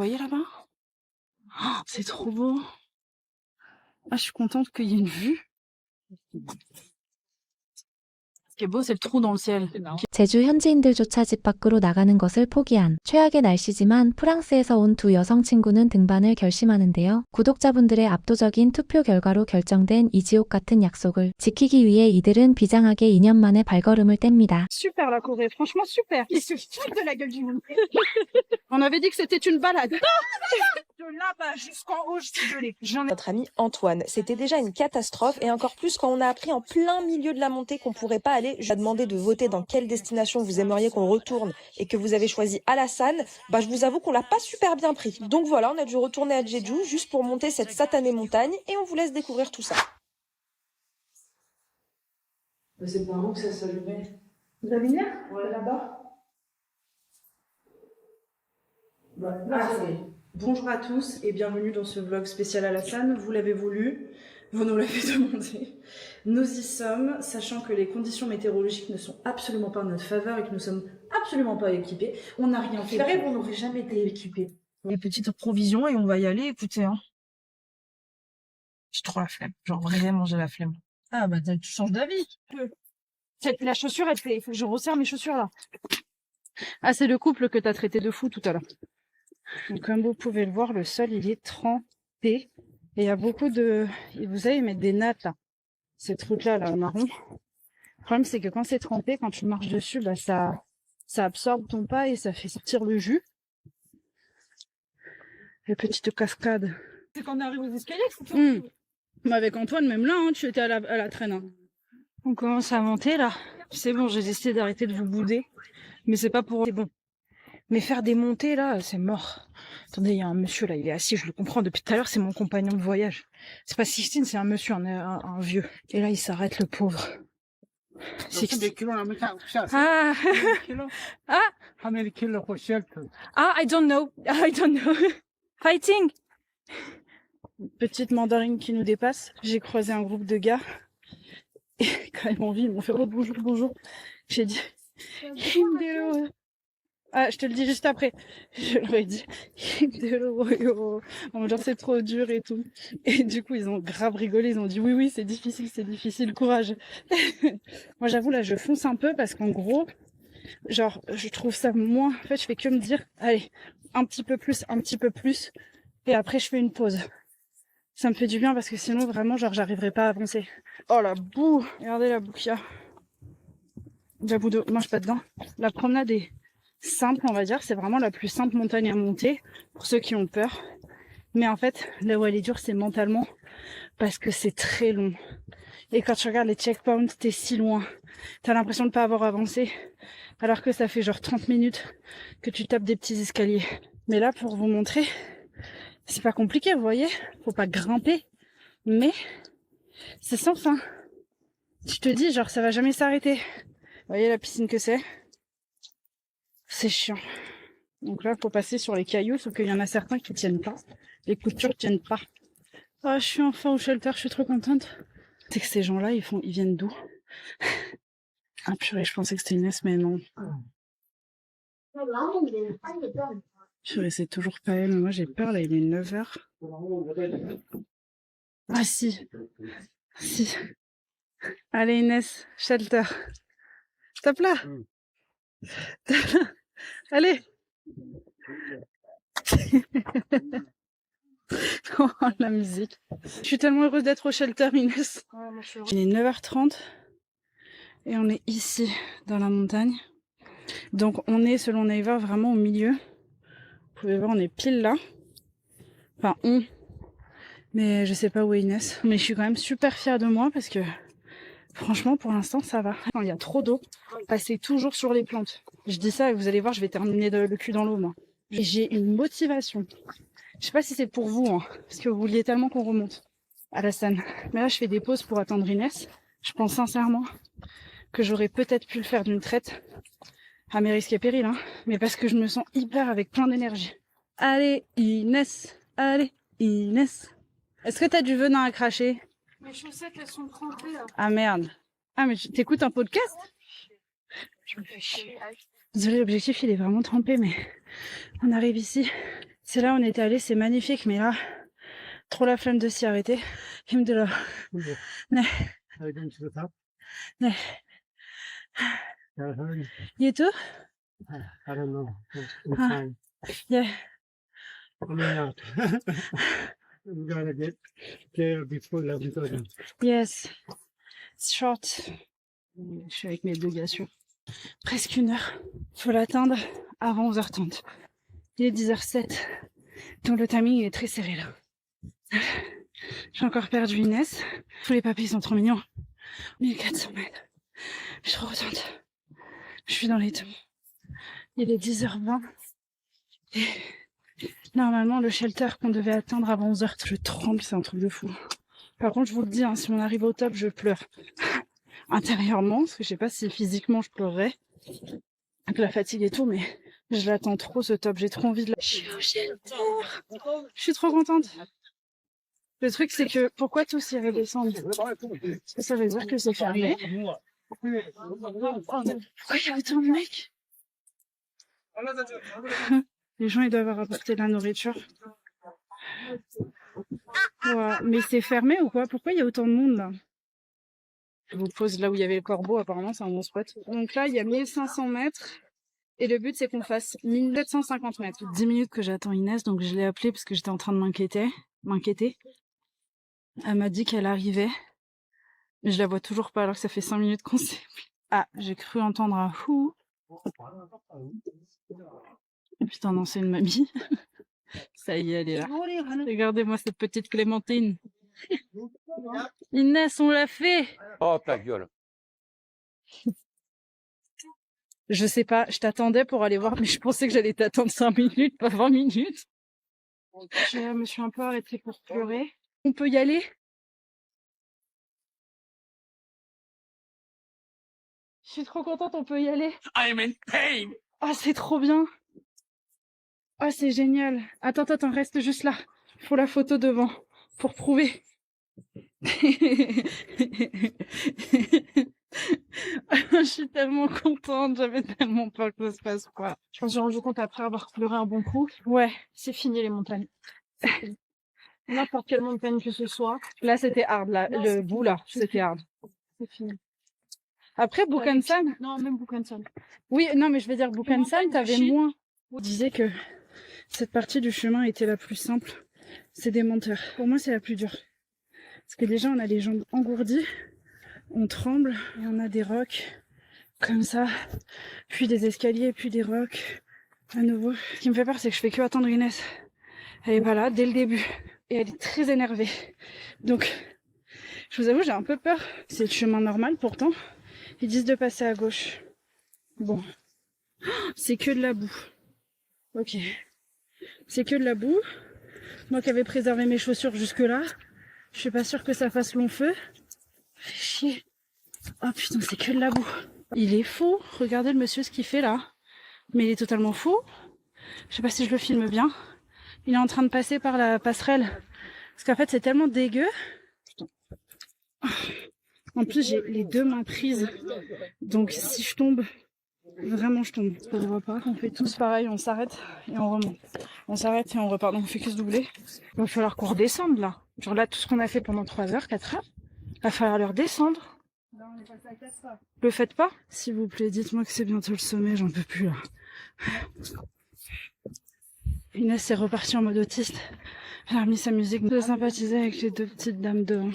voyez là-bas? Oh, c'est trop beau. Ah, je suis contente qu'il y ait une vue. Ce qui est beau, c'est le trou dans le ciel. 제주 현지인들조차 집 밖으로 나가는 것을 포기한 최악의 날씨지만 프랑스에서 온 두 여성 친구는 등반을 결심하는데요. 구독자분들의 압도적인 투표 결과로 결정된 이 지옥 같은 약속을 지키기 위해 이들은 비장하게 2년 만에 발걸음을 뗍니다. Super la Corée, franchement super. Ils se foutent de la gueule du monde. On avait dit que c'était une balade. De là-bas jusqu'en haut, je suis gelée. Notre ami Antoine. C'était déjà une catastrophe et encore plus quand on a appris en plein milieu de la montée qu'on pourrait pas aller. Je lui ai demandé de voter dans quelle destination vous aimeriez qu'on retourne et que vous avez choisi Alassane. Bah, je vous avoue qu'on l'a pas super bien pris. Donc voilà, on a dû retourner à Jeju juste pour monter cette satanée montagne et on vous laisse découvrir tout ça. C'est par où que ça s'allumait? La lumière? Ouais, là-bas. Bonjour à tous et bienvenue dans ce vlog spécial Alassane. Vous l'avez voulu, vous nous l'avez demandé. Nous y sommes, sachant que les conditions météorologiques ne sont absolument pas en notre faveur et que nous sommes absolument pas équipés. On n'a rien fait. Sérieux, on n'aurait jamais été équipés. Les petites provisions et on va y aller, écoutez. Hein. J'ai trop la flemme. Genre vraiment, j'ai la flemme. Ah bah tu changes d'avis. La chaussure, elle fait. Il faut que je resserre mes chaussures là. Ah, c'est le couple que t'as traité de fou tout à l'heure. Donc, comme vous pouvez le voir, le sol il est trempé et il y a beaucoup de. Vous savez, ils mettent des nattes là. Ces trucs là, marron. Le problème c'est que quand c'est trempé, quand tu marches dessus, bah ça absorbe ton pas et ça fait sortir le jus. Les petites cascades. C'est quand on arrive aux escaliers, faut faire. Mais avec Antoine, même là, hein, tu étais à la traîne. Hein. On commence à monter là. C'est bon, j'ai décidé d'arrêter de vous bouder. Mais c'est pas pour... C'est bon. Mais faire des montées là, c'est mort. Attendez, il y a un monsieur là, il est assis, je le comprends. Depuis tout à l'heure, c'est mon compagnon de voyage. C'est pas Sixtine, c'est un monsieur, un vieux. Et là, il s'arrête, le pauvre. Ah. Ah, I don't know. Fighting. Petite mandarine qui nous dépasse. J'ai croisé un groupe de gars. Et quand ils m'ont vu, ils m'ont fait « Oh, bonjour, bonjour ». J'ai dit « Ah, je te le dis juste après ». Je leur ai dit « En genre, c'est trop dur et tout ». Et du coup, ils ont grave rigolé. Ils ont dit « Oui, c'est difficile, courage ». Moi, j'avoue, là, je fonce un peu parce qu'en gros, genre, je trouve ça moins... En fait, je fais que me dire « Allez, un petit peu plus ». Et après, je fais une pause. Ça me fait du bien parce que sinon, vraiment, genre, j'arriverai pas à avancer. Oh, la boue! Regardez la boue qu'il y a. La boue de... mange pas dedans. La promenade est simple, on va dire. C'est vraiment la plus simple montagne à monter pour ceux qui ont peur. Mais en fait, là où elle est dure, c'est mentalement parce que c'est très long. Et quand tu regardes les checkpoints, t'es si loin. T'as l'impression de pas avoir avancé. Alors que ça fait genre 30 minutes que tu tapes des petits escaliers. Mais là, pour vous montrer... C'est pas compliqué, vous voyez. Faut pas grimper. Mais c'est sans fin. Tu te dis, genre, ça va jamais s'arrêter. Vous voyez la piscine que c'est? C'est chiant. Donc là, faut passer sur les cailloux, sauf qu'il y en a certains qui tiennent pas. Les coutures tiennent pas. Oh, je suis enfin au shelter, je suis trop contente. C'est que ces gens-là, ils viennent d'où? Ah purée, je pensais que c'était Inès, mais non. Purée, c'est toujours pas elle, mais moi j'ai peur, là, il est 9h. Ah si. Allez Inès, shelter. Tape là. Allez. Oh, la musique. Je suis tellement heureuse d'être au shelter, Inès. Il est 9h30 et on est ici, dans la montagne. Donc on est, selon Naïva, vraiment au milieu. Vous pouvez voir, on est pile là. Enfin, mais je sais pas où est Inès. Mais je suis quand même super fière de moi parce que franchement, pour l'instant, ça va. Quand il y a trop d'eau, passez toujours sur les plantes. Je dis ça et vous allez voir, je vais terminer le cul dans l'eau, moi. Et j'ai une motivation. Je sais pas si c'est pour vous, hein, parce que vous vouliez tellement qu'on remonte à Alassane. Mais là, je fais des pauses pour attendre Inès. Je pense sincèrement que j'aurais peut-être pu le faire d'une traite. À mes risques et périls, hein. Mais parce que je me sens hyper avec plein d'énergie. Allez, Inès. Allez, Inès. Est-ce que t'as du venin à cracher? Mes chaussettes, elles sont trempées, là. Ah merde. Ah, mais t'écoutes un podcast? Je me fais chier. Désolée, l'objectif, il est vraiment trempé, mais on arrive ici. C'est là où on était allé, c'est magnifique, mais là, trop la flemme de s'y arrêter. 힘들어. 네. Are you going to the top? 네. Yeah, hurry. You too? I don't know. I'm Huh. fine. Yeah. Coming out. We're gonna get there before 11:30. Yes. It's short. Je suis avec mes deux gars sur presque 1 heure. Faut l'atteindre avant 11h30. Il est 10h07. Donc le timing est très serré là. J'ai encore perdu Inès. Tous les papis sont trop mignons. 1400 mètres. Je suis trop contente. Je suis dans les temps. Il est 10h20. Et normalement, le shelter qu'on devait atteindre avant 11h, je tremble, c'est un truc de fou. Par contre, je vous le dis, hein, si on arrive au top, je pleure. Intérieurement, parce que je sais pas si physiquement je pleurerais. Avec la fatigue et tout, mais je l'attends trop ce top. J'ai trop envie de la... Je suis au shelter. Je suis trop contente. Le truc, c'est que pourquoi tous y redescendent? Parce que ça veut dire que c'est fermé. Pourquoi il y a autant de mecs? Les gens, ils doivent avoir apporté de la nourriture. Ouais. Mais c'est fermé ou quoi? Pourquoi il y a autant de monde là? Je vous pose là où il y avait le corbeau, apparemment c'est un bon spot. Donc là, il y a 1500 mètres. Et le but, c'est qu'on fasse 1750 mètres. 10 minutes que j'attends Inès, donc je l'ai appelée parce que j'étais en train de m'inquiéter. Elle m'a dit qu'elle arrivait. Mais je la vois toujours pas alors que ça fait 5 minutes qu'on s'est... Ah, j'ai cru entendre un fou. Putain, non, c'est une mamie. Ça y est, elle est là. Regardez-moi cette petite Clémentine. Inès, on l'a fait. Oh, ta gueule. Je sais pas, je t'attendais pour aller voir, mais je pensais que j'allais t'attendre 5 minutes, pas 20 minutes. Je me suis un peu arrêtée pour pleurer. On peut y aller? Je suis trop contente, on peut y aller. I'm in pain. Ah, c'est trop bien. Ah, c'est génial. Attends, reste juste là. Faut la photo devant, pour prouver. Je suis tellement contente, j'avais tellement peur que ça se passe pas. Je me suis rendu compte après avoir pleuré un bon coup. Ouais, c'est fini les montagnes. N'importe quelle montagne que ce soit. Là, c'était hard, là. Le bout, là, c'était hard. C'est fini. Après, Bukhansan. Non, même Bukhansan. Oui, non, mais je vais dire Bukhansan, t'avais moins. On disait que cette partie du chemin était la plus simple. C'est des menteurs. Pour moi, c'est la plus dure. Parce que déjà, on a les jambes engourdies, on tremble, et on a des rocs comme ça, puis des escaliers, puis des rocs à nouveau. Ce qui me fait peur, c'est que je fais que attendre Inès. Elle est pas là dès le début et elle est très énervée. Donc, je vous avoue, j'ai un peu peur. C'est le chemin normal pourtant. Ils disent de passer à gauche. Bon, c'est que de la boue. Ok, c'est que de la boue. Moi qui avais préservé mes chaussures jusque-là, je suis pas sûre que ça fasse long feu. Fait chier. Oh putain, c'est que de la boue. Il est fou. Regardez le monsieur ce qu'il fait là. Mais il est totalement fou. Je sais pas si je le filme bien. Il est en train de passer par la passerelle. Parce qu'en fait, c'est tellement dégueu. Putain. En plus, j'ai les deux mains prises. Donc si je tombe, vraiment je tombe. Ça se voit pas. On fait tous pareil, on s'arrête et on remonte. On s'arrête et on repart. Donc on fait que se doubler. Il va falloir qu'on redescende là. Genre là, tout ce qu'on a fait pendant 3 heures, 4 heures, il va falloir le redescendre. Le faites pas, s'il vous plaît. Dites-moi que c'est bientôt le sommet, j'en peux plus là. Inès est repartie en mode autiste. Elle a remis sa musique. Je sympathisais avec les deux petites dames devant.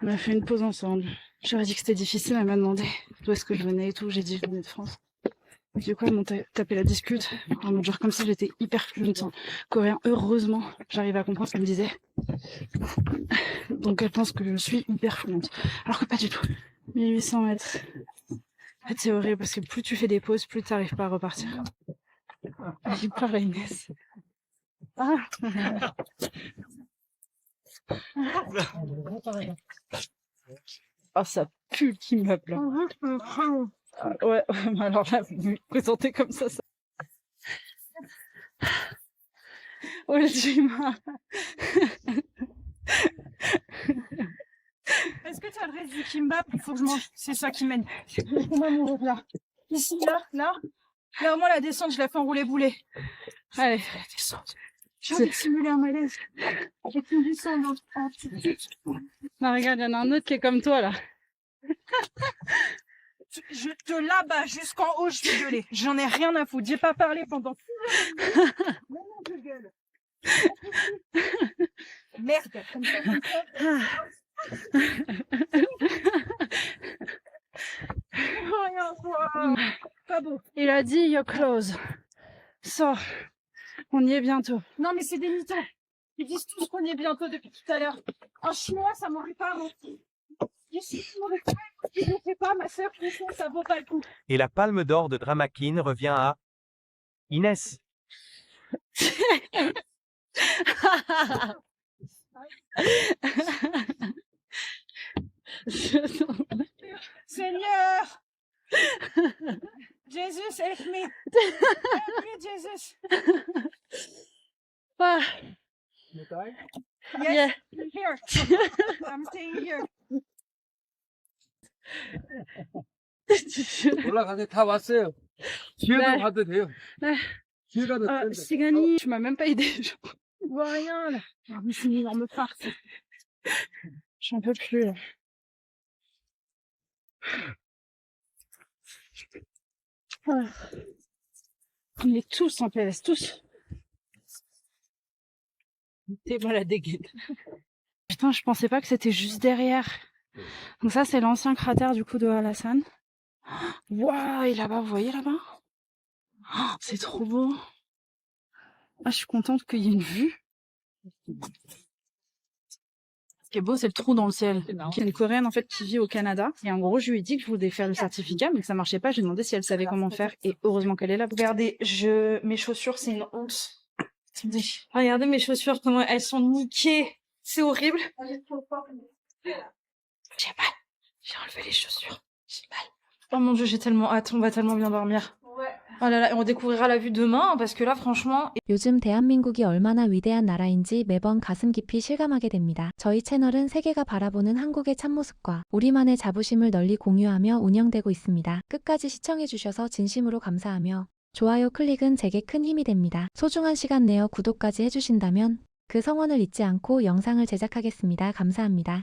On a fait une pause ensemble. J'aurais dit que c'était difficile, elle m'a demandé d'où est-ce que je venais et tout. J'ai dit que je venais de France. Et du coup, elles m'ont tapé la discute. En mode genre comme si j'étais hyper fluente en coréen. Heureusement, j'arrive à comprendre ce qu'elle me disait. Donc elle pense que je suis hyper fluente. Alors que pas du tout. 1800 mètres. En fait, c'est horrible parce que plus tu fais des pauses, plus tu n'arrives pas à repartir. Il parle à Inès. Ah. Oh, ça pue le kimbap là. Ah, ouais, alors là, vous me présentez comme ça. Oh, le Jima. Est-ce que tu as le reste du kimbap? Il faut que je mange. C'est ça qui mène. On va mourir là. Ici, là. Là, au moins, la descente, je la fais enrouler boulet. Allez. La descente. J'ai envie de simuler un malaise. J'ai tout du sang en tue. Non, regarde, il y en a un autre qui est comme toi, là. Je te là-bas jusqu'en haut, je vais gueuler. J'en ai rien à foutre. J'ai pas parlé pendant tout le temps. Maintenant, je gueule. Merde, comme ça, comme ça. Rien, quoi. Pas beau. Il a dit, you're close. Sors. On y est bientôt. Non, mais c'est des mythos. Ils disent tous qu'on y est bientôt depuis tout à l'heure. Un chinois, ça m'aurait pas menti. Ici, ça m'aurait pas menti. Je ne sais pas, ma sœur, franchement, ça vaut pas le coup. Et la palme d'or de Drama King revient à Inès. Seigneur! Jesus, help me! Help me, Jesus! Ah, Yes, here. I'm staying here. 올라가서 다 왔어요. 뒤에도 네. 가도 돼요. 네. 뒤에 가도 되는데. Sigani, tu m'as même pas aidé. Je vois rien, là. Ah, mais c'est une énorme farce. J'en peux plus, là. Ah. On est tous en PLS, tous. T'es mal à dégaine. Putain, je pensais pas que c'était juste derrière. Donc ça, c'est l'ancien cratère du coup de Al-Hassan. Waouh, et là-bas, vous voyez là-bas? Oh, c'est trop beau. Ah, je suis contente qu'il y ait une vue. Ce qui est beau, c'est le trou dans le ciel. C'est une Coréenne en fait qui vit au Canada. Et en gros, je lui ai dit que je voulais faire le certificat, mais que ça marchait pas. J'ai demandé si elle savait comment faire. Et heureusement qu'elle est là. Regardez, mes chaussures, c'est une honte. Attendez. Regardez mes chaussures, comment elles sont niquées. C'est horrible. J'ai mal. J'ai enlevé les chaussures. J'ai mal. Oh mon dieu, j'ai tellement hâte. On va tellement bien dormir. Ouais. Oh là là, et on découvrira la vue demain, hein, parce que là, franchement. 요즘 대한민국이 얼마나 위대한 나라인지 매번 가슴 깊이 실감하게 됩니다. 저희 채널은 세계가 바라보는 한국의 참모습과 우리만의 자부심을 널리 공유하며 운영되고 있습니다. 끝까지 시청해주셔서 진심으로 감사하며 좋아요 클릭은 제게 큰 힘이 됩니다. 소중한 시간 내어 구독까지 해주신다면 그 성원을 잊지 않고 영상을 제작하겠습니다. 감사합니다.